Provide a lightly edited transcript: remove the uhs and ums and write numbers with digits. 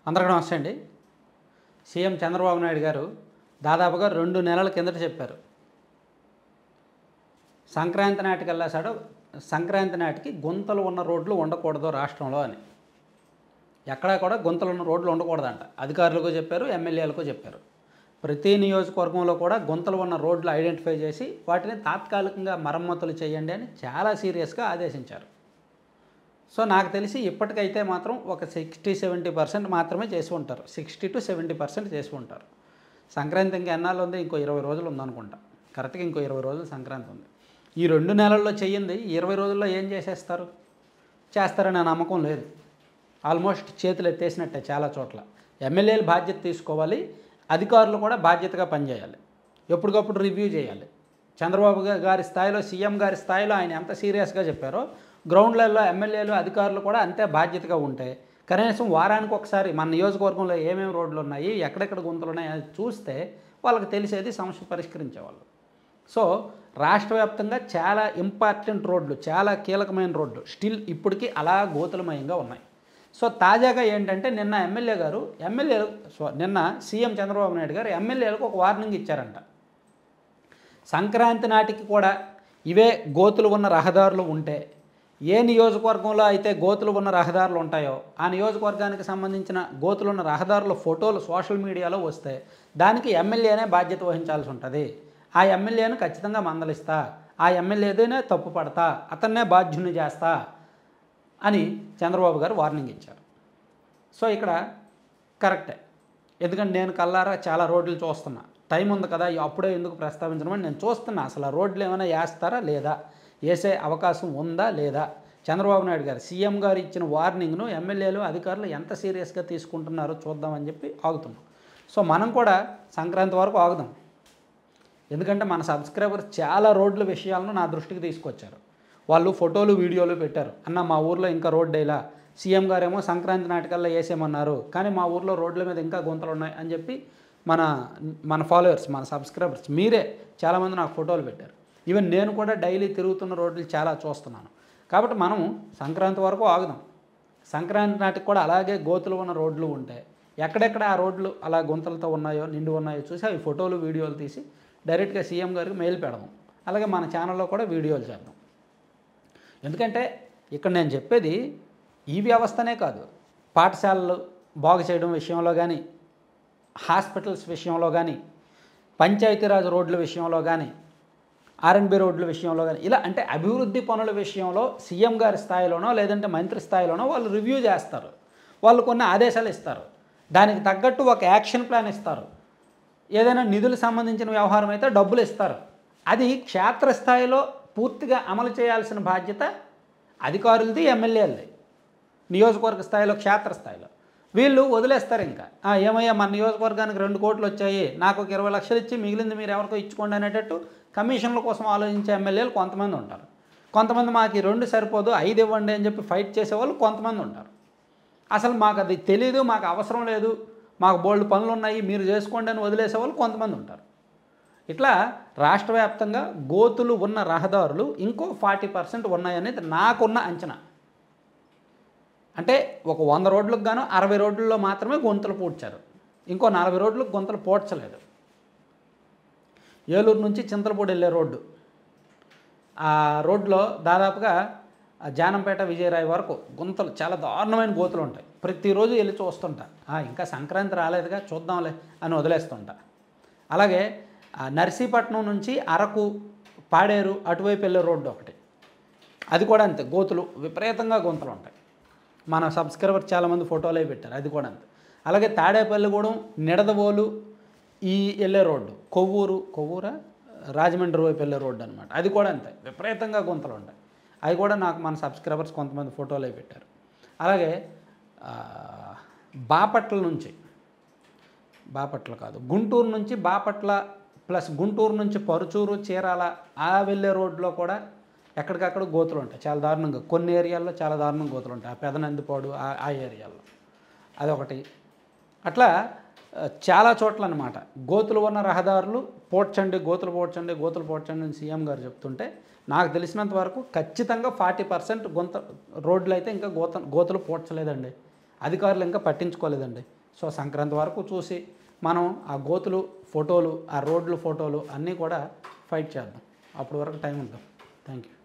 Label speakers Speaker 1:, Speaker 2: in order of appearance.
Speaker 1: అందరికీ నమస్తే అండి. సీఎం చంద్రబాబు నాయుడు గారు దాదాపుగా 2 నెలల కిందట చెప్పారు. సంక్రాంతి నాటికి గుంతలు ఉన్న రోడ్లు ఉండకూడదు రాష్ట్రంలో అని. ఎక్కడా కూడా గుంతలు ఉన్న రోడ్లు ఉండకూడదంట. అధికారులకు చెప్పారు, ఎమ్మెల్యేలకు చెప్పారు. ప్రతి నియోజకవర్గంలో కూడా గుంతలు ఉన్న రోడ్లు ఐడెంటిఫై చేసి వాటిని తాత్కాలికంగా మరమ్మతులు చేయండి అని చాలా సీరియస్గా ఆదేశించారు. సో నాకు తెలిసి ఇప్పటికైతే మాత్రం ఒక 60-70% మాత్రమే చేసి ఉంటారు. 60 to 70% చేసి ఉంటారు. సంక్రాంతి ఇంకా ఎన్నాళ్ళు ఉంది? ఇంకో 20 రోజులు ఉందనుకుంటా. కరెక్ట్గా ఇంకో 20 రోజులు సంక్రాంతి ఉంది. ఈ 2 నెలల్లో చెయ్యింది 20 రోజుల్లో ఏం చేసేస్తారు? చేస్తారనే నమ్మకం లేదు. ఆల్మోస్ట్ చేతులు ఎత్తేసినట్టే చాలా చోట్ల. ఎమ్మెల్యేలు బాధ్యత తీసుకోవాలి, అధికారులు కూడా బాధ్యతగా పనిచేయాలి, ఎప్పటికప్పుడు రివ్యూ చేయాలి. చంద్రబాబు గారి స్థాయిలో, సీఎం గారి స్థాయిలో ఆయన ఎంత సీరియస్గా చెప్పారో గ్రౌండ్లలో ఎమ్మెల్యేలు, అధికారులు కూడా అంతే బాధ్యతగా ఉంటే కనీసం వారానికి ఒకసారి మన నియోజకవర్గంలో ఏమేమి రోడ్లు ఉన్నాయి, ఎక్కడెక్కడ గుంతలు ఉన్నాయి అది చూస్తే వాళ్ళకి తెలిసేది, సమస్య పరిష్కరించేవాళ్ళు. సో రాష్ట్ర వ్యాప్తంగా చాలా ఇంపార్టెంట్ రోడ్లు, చాలా కీలకమైన రోడ్లు స్టిల్ ఇప్పటికీ అలా గోతులమయంగా ఉన్నాయి. సో తాజాగా ఏంటంటే నిన్న సీఎం చంద్రబాబు నాయుడు గారు ఎమ్మెల్యేలకు ఒక వార్నింగ్ ఇచ్చారంట. సంక్రాంతి నాటికి కూడా ఇవే గోతులు ఉన్న రహదారులు ఉంటే, ఏ నియోజకవర్గంలో అయితే గోతులు ఉన్న రహదారులు ఉంటాయో ఆ నియోజకవర్గానికి సంబంధించిన గోతులు ఉన్న రహదారుల ఫోటోలు సోషల్ మీడియాలో వస్తే దానికి ఎమ్మెల్యేనే బాధ్యత వహించాల్సి ఉంటుంది. ఆ ఎమ్మెల్యేను ఖచ్చితంగా మందలిస్తా, ఆ ఎమ్మెల్యేదేనే తప్పు పడతా, అతన్నే బాధ్యుని చేస్తా అని చంద్రబాబు గారు వార్నింగ్ ఇచ్చారు. సో ఇక్కడ కరెక్టే. ఎందుకంటే నేను కల్లారా చాలా రోడ్లు చూస్తున్నా. టైం ఉంది కదా, అప్పుడే ఎందుకు ప్రస్తావించడం అని నేను చూస్తున్నా. అసలు ఆ రోడ్లు ఏమైనా వేస్తారా లేదా, వేసే అవకాశం ఉందా లేదా, చంద్రబాబు నాయుడు గారు సీఎం గారు ఇచ్చిన వార్నింగ్ను ఎమ్మెల్యేలు, అధికారులు ఎంత సీరియస్గా తీసుకుంటున్నారో చూద్దామని చెప్పి ఆగుతున్నాం. సో మనం కూడా సంక్రాంతి వరకు ఆగుదాం. ఎందుకంటే మన సబ్స్క్రైబర్స్ చాలా రోడ్ల విషయాలను నా దృష్టికి తీసుకొచ్చారు. వాళ్ళు ఫోటోలు, వీడియోలు పెట్టారు. అన్న మా ఊర్లో ఇంకా రోడ్డు ఇలా, సీఎం గారేమో సంక్రాంతి నాటికల్లా వేసేయమన్నారు, కానీ మా ఊర్లో రోడ్ల మీద ఇంకా గుంతలు ఉన్నాయి అని చెప్పి మన ఫాలోవర్స్, మన సబ్స్క్రైబర్స్ మీరే చాలామంది నాకు ఫోటోలు పెట్టారు. ఈవెన్ నేను కూడా డైలీ తిరుగుతున్న రోడ్లు చాలా చూస్తున్నాను. కాబట్టి మనం సంక్రాంతి వరకు ఆగుదాం. సంక్రాంతి నాటికి కూడా అలాగే గోతులు ఉన్న రోడ్లు ఉంటే ఎక్కడెక్కడ ఆ రోడ్లు అలా గుంతలతో ఉన్నాయో, నిండి ఉన్నాయో చూసి అవి ఫోటోలు, వీడియోలు తీసి డైరెక్ట్గా సీఎం గారికి మెయిల్ పెడదాం. అలాగే మన ఛానల్లో కూడా వీడియోలు చేద్దాం. ఎందుకంటే ఇక్కడ నేను చెప్పేది ఈ వ్యవస్థనే కాదు, పాఠశాలలు బాగు చేయడం విషయంలో కానీ, హాస్పిటల్స్ విషయంలో కానీ, పంచాయతీరాజ్ రోడ్ల విషయంలో కానీ, ఆర్ఎండ్బి రోడ్ల విషయంలో కానీ, ఇలా అంటే అభివృద్ధి పనుల విషయంలో సీఎం గారి స్థాయిలోనో లేదంటే మంత్రి స్థాయిలోనో వాళ్ళు రివ్యూ చేస్తారు. వాళ్ళు కొన్ని ఆదేశాలు ఇస్తారు, దానికి తగ్గట్టు ఒక యాక్షన్ ప్లాన్ ఇస్తారు. ఏదైనా నిధులకు సంబంధించిన వ్యవహారం అయితే డబ్బులు ఇస్తారు. అది క్షేత్రస్థాయిలో పూర్తిగా అమలు చేయాల్సిన బాధ్యత అధికారులది, ఎమ్మెల్యేలది. నియోజకవర్గ స్థాయిలో, క్షేత్రస్థాయిలో వీళ్ళు వదిలేస్తారు. ఇంకా ఏమయ్యా మన నియోజకవర్గానికి 2 కోట్లు వచ్చాయి, నాకు ఒక 20 లక్షలు ఇచ్చి మిగిలింది మీరు ఎవరికో ఇచ్చుకోండి అనేటట్టు కమిషన్ల కోసం ఆలోచించే ఎమ్మెల్యేలు కొంతమంది ఉంటారు. కొంతమంది మాకు ఈ 2 సరిపోదు 5 ఇవ్వండి అని చెప్పి ఫైట్ చేసేవాళ్ళు కొంతమంది ఉంటారు. అసలు మాకు అది తెలీదు, మాకు అవసరం లేదు, మాకు బోల్డ్ పనులు ఉన్నాయి, మీరు చేసుకోండి అని వదిలేసేవాళ్ళు కొంతమంది ఉంటారు. ఇట్లా రాష్ట్ర వ్యాప్తంగా గోతులు ఉన్న రహదారులు ఇంకో 40% ఉన్నాయనేది నాకున్న అంచనా. అంటే ఒక 100 రోడ్లకు గాను 60 రోడ్లలో మాత్రమే గుంతలు పూడ్చారు, ఇంకో 40 రోడ్లకు గుంతలు పూడ్చలేదు. ఏలూరు నుంచి చింతలపూడి వెళ్ళే రోడ్డు, ఆ రోడ్లో దాదాపుగా జానంపేట, విజయరాయ్ వరకు గుంతలు, చాలా దారుణమైన గోతులు ఉంటాయి. ప్రతిరోజు వెళ్ళి చూస్తుంటా, ఇంకా సంక్రాంతి రాలేదుగా చూద్దాంలే అని వదిలేస్తుంటా. అలాగే నర్సీపట్నం నుంచి అరకు, పాడేరు అటువైపు వెళ్ళే రోడ్డు ఒకటి, అది కూడా అంతే, గోతులు విపరీతంగా గుంతలు ఉంటాయి. మన సబ్స్క్రైబర్ చాలామంది ఫోటోలే పెట్టారు, అది కూడా అంతే. అలాగే తాడేపల్లిగూడెం, నిడదవోలు ఈ వెళ్ళే రోడ్డు, కొవ్వూరా రాజమండ్రి వైపు వెళ్ళే రోడ్డు అనమాట, అది కూడా అంతే, విపరీతంగా గుంతలు ఉంటాయి. అది కూడా నాకు మన సబ్స్క్రైబర్స్ కొంతమంది ఫోటోలే పెట్టారు. అలాగే గుంటూరు నుంచి బాపట్ల ప్లస్ గుంటూరు నుంచి పరుచూరు, చీరాల వెళ్ళే రోడ్లో కూడా ఎక్కడికక్కడ గోతులు ఉంటాయి, చాలా దారుణంగా. కొన్ని ఏరియాల్లో చాలా దారుణంగా గోతులు ఉంటాయి, ఆ పెదనందిపాడు ఆ ఏరియాలో అదొకటి. అట్లా చాలా చోట్ల అనమాట గోతులు ఉన్న రహదారులు గోతులు పోడ్చండి అని సీఎం గారు చెప్తుంటే నాకు తెలిసినంత వరకు ఖచ్చితంగా 40% రోడ్లు అయితే ఇంకా గోతులు పోడ్చలేదండి. అధికారులు ఇంకా పట్టించుకోలేదండి. సో సంక్రాంతి వరకు చూసి మనం ఆ గోతులు ఫోటోలు, ఆ రోడ్లు ఫోటోలు అన్నీ కూడా ఫైట్ చేద్దాం. అప్పటి వరకు టైం ఉందాం. Thank you.